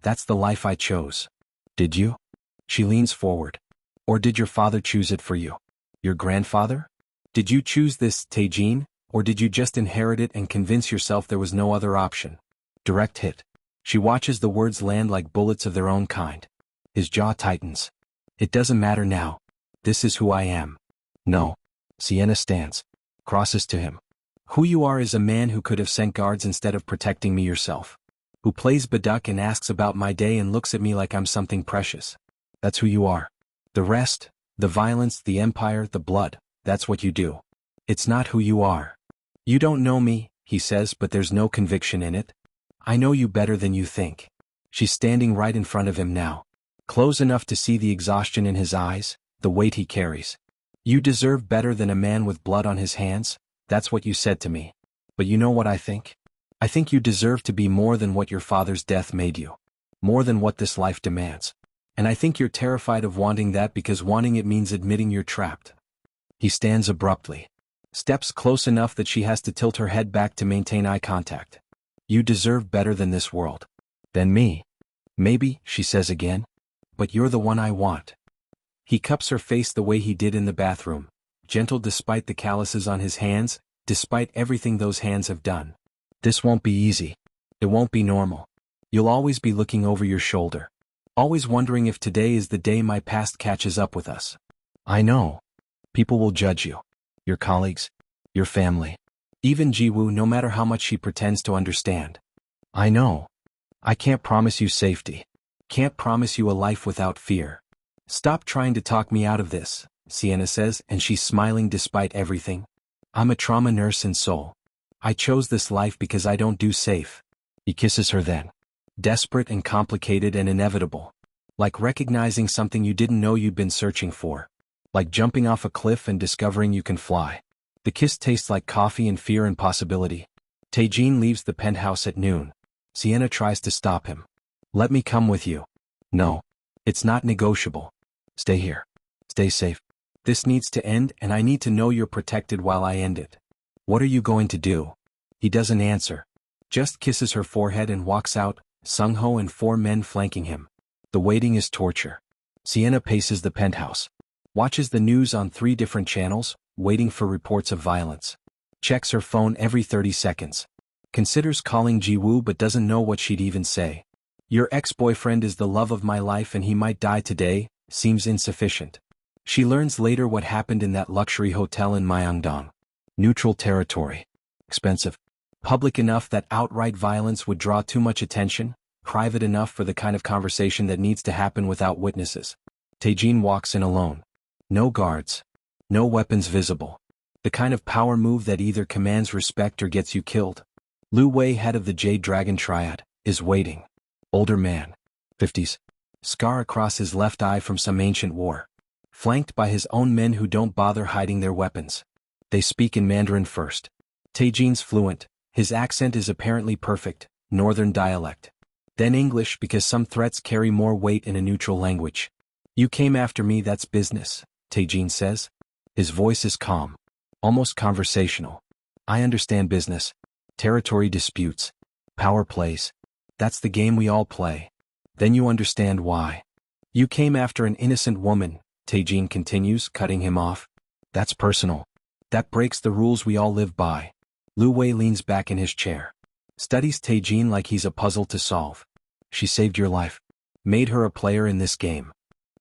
That's the life I chose. Did you? She leans forward. Or did your father choose it for you? Your grandfather? Did you choose this, Tae-jin, or did you just inherit it and convince yourself there was no other option? Direct hit. She watches the words land like bullets of their own kind. His jaw tightens. It doesn't matter now. This is who I am. No. Sienna stands. Crosses to him. Who you are is a man who could have sent guards instead of protecting me yourself. Who plays baduk and asks about my day and looks at me like I'm something precious. That's who you are. The rest, the violence, the empire, the blood, that's what you do. It's not who you are. You don't know me, he says, but there's no conviction in it. I know you better than you think. She's standing right in front of him now. Close enough to see the exhaustion in his eyes, the weight he carries. You deserve better than a man with blood on his hands, that's what you said to me. But you know what I think? I think you deserve to be more than what your father's death made you. More than what this life demands. And I think you're terrified of wanting that because wanting it means admitting you're trapped. He stands abruptly. Steps close enough that she has to tilt her head back to maintain eye contact. You deserve better than this world. Than me. Maybe, she says again. But you're the one I want. He cups her face the way he did in the bathroom, gentle despite the calluses on his hands, despite everything those hands have done. This won't be easy. It won't be normal. You'll always be looking over your shoulder. Always wondering if today is the day my past catches up with us. I know. People will judge you. Your colleagues. Your family. Even Jiwoo, no matter how much she pretends to understand. I know. I can't promise you safety. Can't promise you a life without fear. Stop trying to talk me out of this, Sienna says, and she's smiling despite everything. I'm a trauma nurse in Seoul. I chose this life because I don't do safe. He kisses her then. Desperate and complicated and inevitable. Like recognizing something you didn't know you'd been searching for. Like jumping off a cliff and discovering you can fly. The kiss tastes like coffee and fear and possibility. Tae-jin leaves the penthouse at noon. Sienna tries to stop him. Let me come with you. No. It's not negotiable. Stay here. Stay safe. This needs to end and I need to know you're protected while I end it. What are you going to do? He doesn't answer. Just kisses her forehead and walks out, Sung-ho and 4 men flanking him. The waiting is torture. Sienna paces the penthouse. Watches the news on 3 different channels, waiting for reports of violence. Checks her phone every 30 seconds. Considers calling Ji-woo but doesn't know what she'd even say. Your ex-boyfriend is the love of my life and he might die today, seems insufficient. She learns later what happened in that luxury hotel in Myeongdong. Neutral territory. Expensive. Public enough that outright violence would draw too much attention, private enough for the kind of conversation that needs to happen without witnesses. Tae-jin walks in alone. No guards. No weapons visible. The kind of power move that either commands respect or gets you killed. Lu Wei, head of the Jade Dragon Triad, is waiting. Older man. 50s. Scar across his left eye from some ancient war. Flanked by his own men who don't bother hiding their weapons. They speak in Mandarin first. Tae-jin's fluent, his accent is apparently perfect, northern dialect. Then English because some threats carry more weight in a neutral language. You came after me, that's business, Tae-jin says. His voice is calm. Almost conversational. I understand business. Territory disputes. Power plays. That's the game we all play. Then you understand why. You came after an innocent woman, Tae-jin continues, cutting him off. That's personal. That breaks the rules we all live by. Lu Wei leans back in his chair. Studies Tae-jin like he's a puzzle to solve. She saved your life. Made her a player in this game.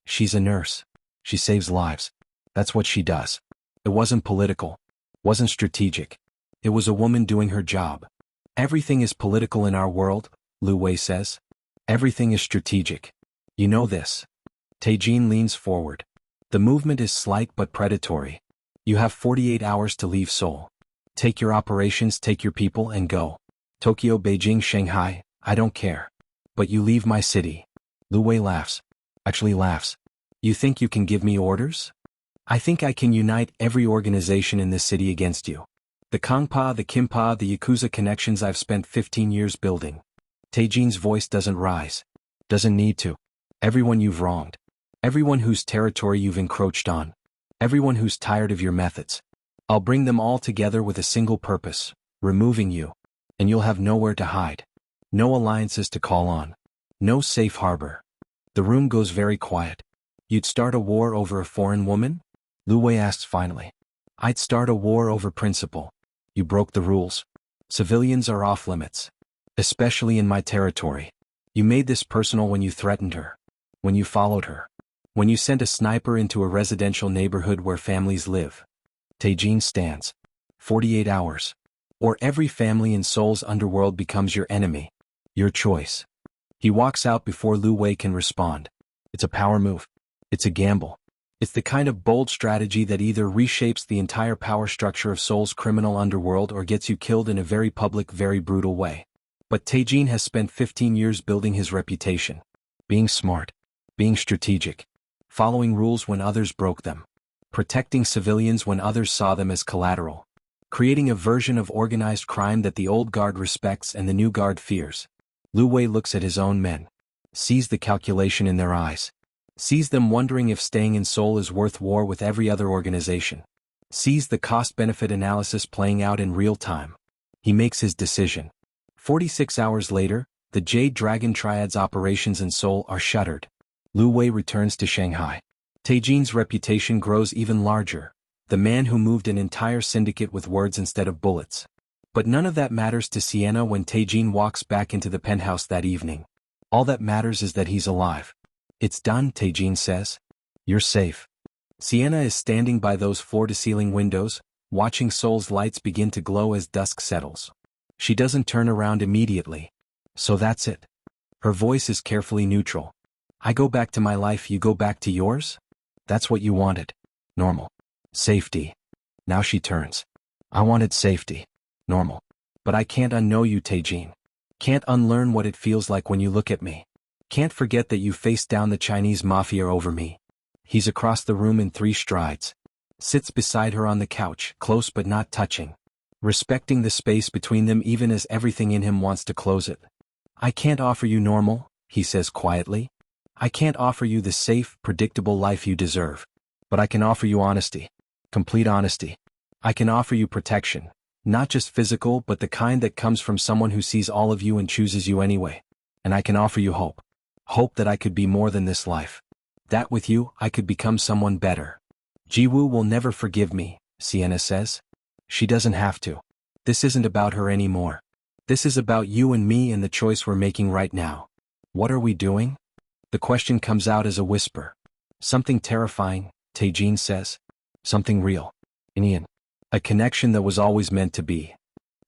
She's a nurse. She saves lives. That's what she does. It wasn't political. Wasn't strategic. It was a woman doing her job. Everything is political in our world, Lu Wei says. Everything is strategic. You know this. Tae-jin leans forward. The movement is slight but predatory. You have 48 hours to leave Seoul. Take your operations, take your people, and go. Tokyo, Beijing, Shanghai, I don't care. But you leave my city. Lu Wei laughs. Actually laughs. You think you can give me orders? I think I can unite every organization in this city against you. The Kangpa, the Kimpa, the Yakuza connections I've spent 15 years building. Tae-jin's voice doesn't rise. Doesn't need to. Everyone you've wronged. Everyone whose territory you've encroached on. Everyone who's tired of your methods. I'll bring them all together with a single purpose, removing you. And you'll have nowhere to hide. No alliances to call on. No safe harbor. The room goes very quiet. You'd start a war over a foreign woman? Lu Wei asks finally. I'd start a war over principle. You broke the rules. Civilians are off limits. Especially in my territory. You made this personal when you threatened her. When you followed her. When you sent a sniper into a residential neighborhood where families live. Tae-jin stands. 48 hours. Or every family in Seoul's underworld becomes your enemy. Your choice. He walks out before Lu Wei can respond. It's a power move. It's a gamble. It's the kind of bold strategy that either reshapes the entire power structure of Seoul's criminal underworld or gets you killed in a very public, very brutal way. But Tae-jin has spent 15 years building his reputation. Being smart. Being strategic. Following rules when others broke them. Protecting civilians when others saw them as collateral. Creating a version of organized crime that the old guard respects and the new guard fears. Lu Wei looks at his own men. Sees the calculation in their eyes. Sees them wondering if staying in Seoul is worth war with every other organization. Sees the cost-benefit analysis playing out in real time. He makes his decision. 46 hours later, the Jade Dragon Triad's operations in Seoul are shuttered. Lu Wei returns to Shanghai. Tae-jin's reputation grows even larger. The man who moved an entire syndicate with words instead of bullets. But none of that matters to Sienna when Tae-jin walks back into the penthouse that evening. All that matters is that he's alive. It's done, Tae-jin says. You're safe. Sienna is standing by those floor-to-ceiling windows, watching Seoul's lights begin to glow as dusk settles. She doesn't turn around immediately. So that's it. Her voice is carefully neutral. I go back to my life, you go back to yours? That's what you wanted. Normal. Safety. Now she turns. I wanted safety. Normal. But I can't unknow you, Tae-jin. Can't unlearn what it feels like when you look at me. Can't forget that you faced down the Chinese Mafia over me. He's across the room in 3 strides. Sits beside her on the couch, close but not touching. Respecting the space between them even as everything in him wants to close it. I can't offer you normal, he says quietly. I can't offer you the safe, predictable life you deserve. But I can offer you honesty. Complete honesty. I can offer you protection. Not just physical but the kind that comes from someone who sees all of you and chooses you anyway. And I can offer you hope. Hope that I could be more than this life. That with you, I could become someone better. Jiwoo will never forgive me, Sienna says. She doesn't have to. This isn't about her anymore. This is about you and me and the choice we're making right now. What are we doing? The question comes out as a whisper. Something terrifying, Tae-jin says. Something real. Ian. A connection that was always meant to be.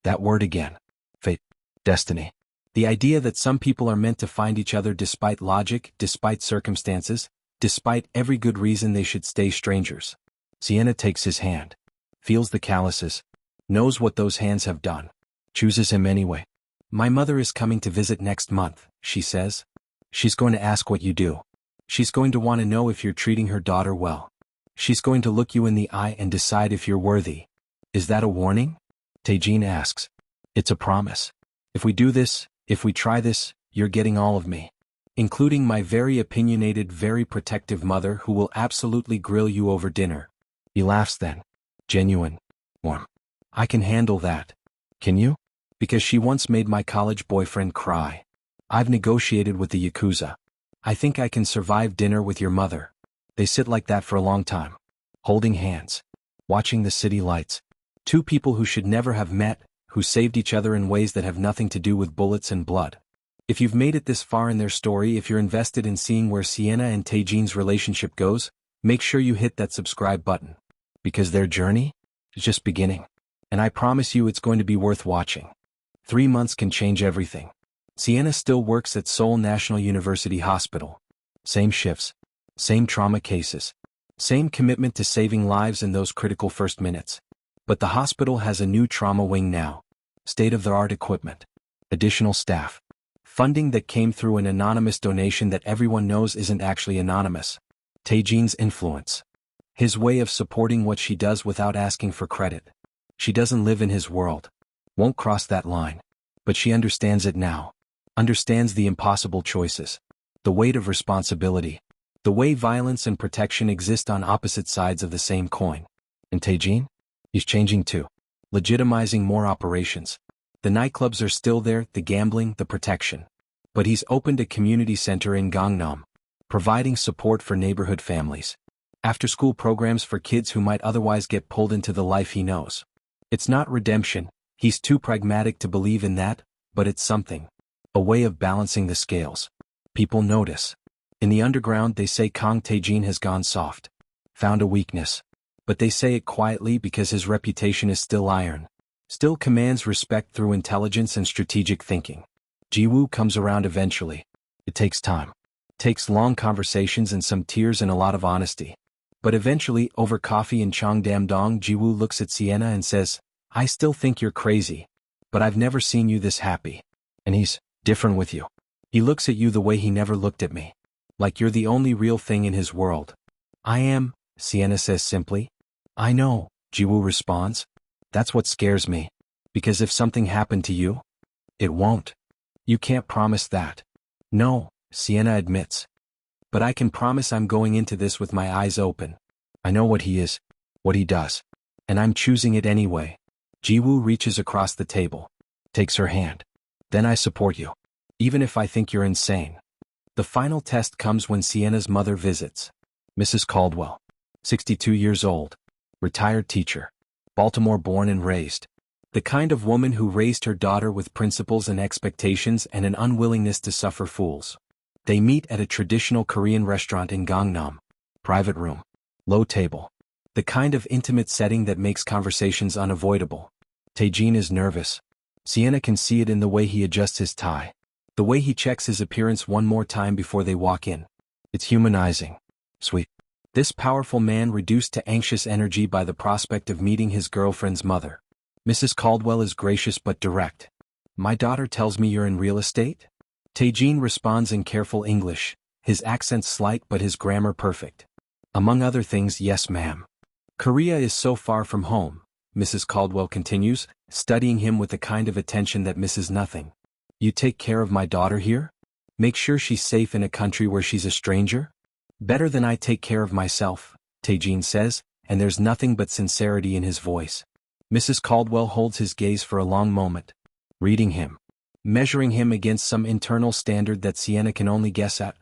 That word again. Fate. Destiny. The idea that some people are meant to find each other despite logic, despite circumstances, despite every good reason they should stay strangers. Sienna takes his hand. Feels the calluses. Knows what those hands have done. Chooses him anyway. My mother is coming to visit next month, she says. She's going to ask what you do. She's going to want to know if you're treating her daughter well. She's going to look you in the eye and decide if you're worthy. Is that a warning? Tae-jin asks. It's a promise. If we do this, if we try this, you're getting all of me. Including my very opinionated, very protective mother who will absolutely grill you over dinner. He laughs then. Genuine. Warm. I can handle that. Can you? Because she once made my college boyfriend cry. I've negotiated with the Yakuza. I think I can survive dinner with your mother. They sit like that for a long time. Holding hands. Watching the city lights. 2 people who should never have met, who saved each other in ways that have nothing to do with bullets and blood. If you've made it this far in their story, if you're invested in seeing where Sienna and Tae-jin's relationship goes, make sure you hit that subscribe button. Because their journey is just beginning. And I promise you it's going to be worth watching. 3 months can change everything. Sienna still works at Seoul National University Hospital. Same shifts. Same trauma cases. Same commitment to saving lives in those critical first minutes. But the hospital has a new trauma wing now. State-of-the-art equipment. Additional staff. Funding that came through an anonymous donation that everyone knows isn't actually anonymous. Tae-jin's influence. His way of supporting what she does without asking for credit. She doesn't live in his world. Won't cross that line. But she understands it now. Understands the impossible choices. The weight of responsibility. The way violence and protection exist on opposite sides of the same coin. And Tae-jin? He's changing too. Legitimizing more operations. The nightclubs are still there, the gambling, the protection. But he's opened a community center in Gangnam. Providing support for neighborhood families. After-school programs for kids who might otherwise get pulled into the life he knows. It's not redemption, he's too pragmatic to believe in that, but it's something. A way of balancing the scales. People notice. In the underground they say Kang Tae-jin has gone soft. Found a weakness. But they say it quietly because his reputation is still iron. Still commands respect through intelligence and strategic thinking. Jiwoo comes around eventually. It takes time. Takes long conversations and some tears and a lot of honesty. But eventually, over coffee in Cheongdam-dong, Jiwoo looks at Sienna and says, I still think you're crazy. But I've never seen you this happy. And he's different with you. He looks at you the way he never looked at me. Like you're the only real thing in his world. I am, Sienna says simply. I know, Jiwoo responds. That's what scares me. Because if something happened to you, it won't. You can't promise that. No, Sienna admits. But I can promise I'm going into this with my eyes open. I know what he is, what he does. And I'm choosing it anyway. Jiwoo reaches across the table. Takes her hand. Then I support you. Even if I think you're insane. The final test comes when Sienna's mother visits. Mrs. Caldwell. 62 years old. Retired teacher. Baltimore-born and raised. The kind of woman who raised her daughter with principles and expectations and an unwillingness to suffer fools. They meet at a traditional Korean restaurant in Gangnam. Private room. Low table. The kind of intimate setting that makes conversations unavoidable. Tae-jin is nervous. Sienna can see it in the way he adjusts his tie. The way he checks his appearance one more time before they walk in. It's humanizing. Sweet. This powerful man reduced to anxious energy by the prospect of meeting his girlfriend's mother. Mrs. Caldwell is gracious but direct. My daughter tells me you're in real estate? Tae-jin responds in careful English, his accent slight but his grammar perfect. Among other things, yes ma'am. Korea is so far from home, Mrs. Caldwell continues, studying him with the kind of attention that misses nothing. You take care of my daughter here? Make sure she's safe in a country where she's a stranger? Better than I take care of myself, Tae-jin says, and there's nothing but sincerity in his voice. Mrs. Caldwell holds his gaze for a long moment, reading him, measuring him against some internal standard that Sienna can only guess at.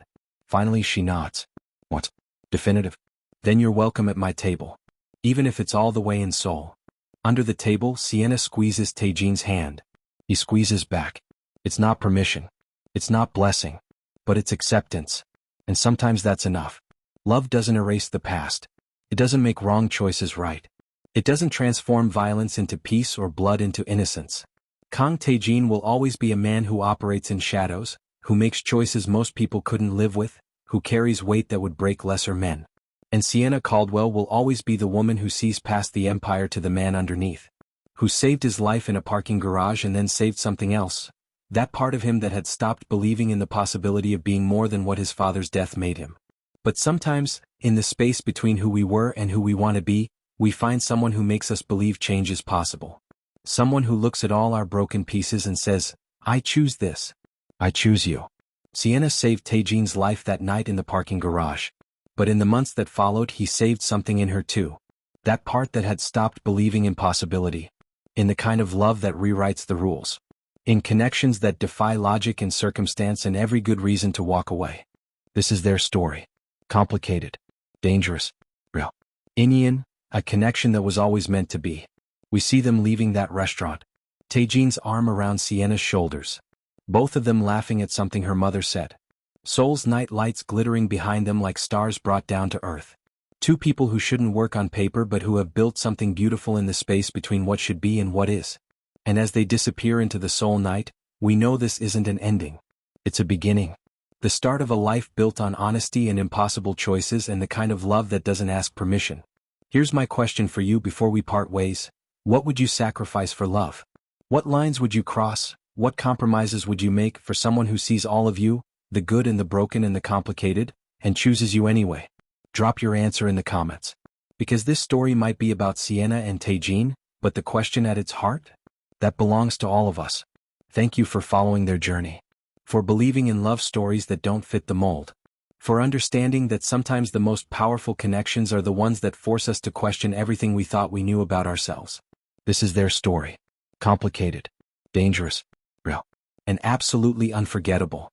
Finally she nods. What? Definitive? Then you're welcome at my table. Even if it's all the way in Seoul. Under the table, Sienna squeezes Tae-jin's hand. He squeezes back. It's not permission. It's not blessing. But it's acceptance. And sometimes that's enough. Love doesn't erase the past. It doesn't make wrong choices right. It doesn't transform violence into peace or blood into innocence. Kang Tae-jin will always be a man who operates in shadows, who makes choices most people couldn't live with, who carries weight that would break lesser men. And Sienna Caldwell will always be the woman who sees past the empire to the man underneath. Who saved his life in a parking garage and then saved something else. That part of him that had stopped believing in the possibility of being more than what his father's death made him. But sometimes, in the space between who we were and who we want to be, we find someone who makes us believe change is possible. Someone who looks at all our broken pieces and says, I choose this. I choose you. Sienna saved Tae-jin's life that night in the parking garage. But in the months that followed, he saved something in her too. That part that had stopped believing in possibility. In the kind of love that rewrites the rules. In connections that defy logic and circumstance and every good reason to walk away. This is their story. Complicated. Dangerous. Real. Indian, a connection that was always meant to be. We see them leaving that restaurant. Tae-jin's arm around Sienna's shoulders. Both of them laughing at something her mother said. Seoul's night lights glittering behind them like stars brought down to earth. Two people who shouldn't work on paper but who have built something beautiful in the space between what should be and what is. And as they disappear into the Seoul night, we know this isn't an ending. It's a beginning. The start of a life built on honesty and impossible choices and the kind of love that doesn't ask permission. Here's my question for you before we part ways. What would you sacrifice for love? What lines would you cross? What compromises would you make for someone who sees all of you, the good and the broken and the complicated, and chooses you anyway? Drop your answer in the comments. Because this story might be about Sienna and Tae-jin, but the question at its heart? That belongs to all of us. Thank you for following their journey. For believing in love stories that don't fit the mold. For understanding that sometimes the most powerful connections are the ones that force us to question everything we thought we knew about ourselves. This is their story. Complicated. Dangerous. Real. And absolutely unforgettable.